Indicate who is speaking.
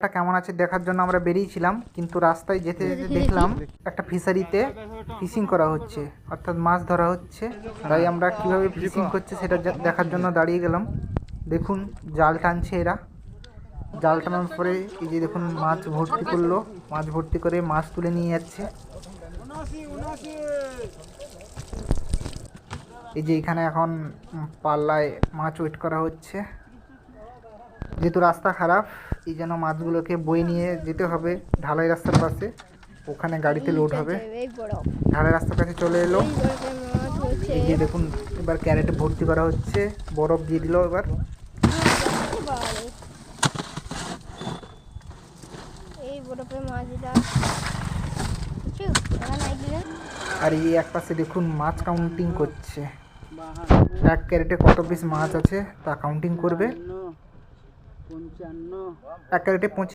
Speaker 1: টা কেমন আছে দেখার জন্য আমরা বেরিয়েছিলাম, কিন্তু রাস্তায় যেতে যেতে দেখলাম একটা ফিশারিতে ফিশিং করা হচ্ছে, অর্থাৎ মাছ ধরা হচ্ছে। তাই আমরা কিভাবে ফিশিং করছে সেটা দেখার জন্য দাঁড়িয়ে গেলাম। দেখুন জাল টানছে এরা, জাল টানার পরে এই যে দেখুন মাছ ভর্তি করলো, মাছ ভর্তি করে মাছ তুলে নিয়ে যাচ্ছে। এই যে এখানে এখন পাল্লায় মাছ ওয়েট করা হচ্ছে, যেহেতু রাস্তা খারাপ এই জন্য মাছগুলোকে বয়ে নিয়ে যেতে হবে ঢালাই রাস্তার পাশে, ওখানে গাড়িতে লোড হবে। ঢালাই রাস্তার কাছে চলে এলো, এই যে দেখুন এবার ক্যারেটে ভর্তি করা হচ্ছে, বরফ দিয়ে দিল এবার। আর এই এক পাশে দেখুন মাছ কাউন্টিং করছে, এক ক্যারেটে কত পিস মাছ আছে তা কাউন্টিং করবে। এক ক্যারেটে 25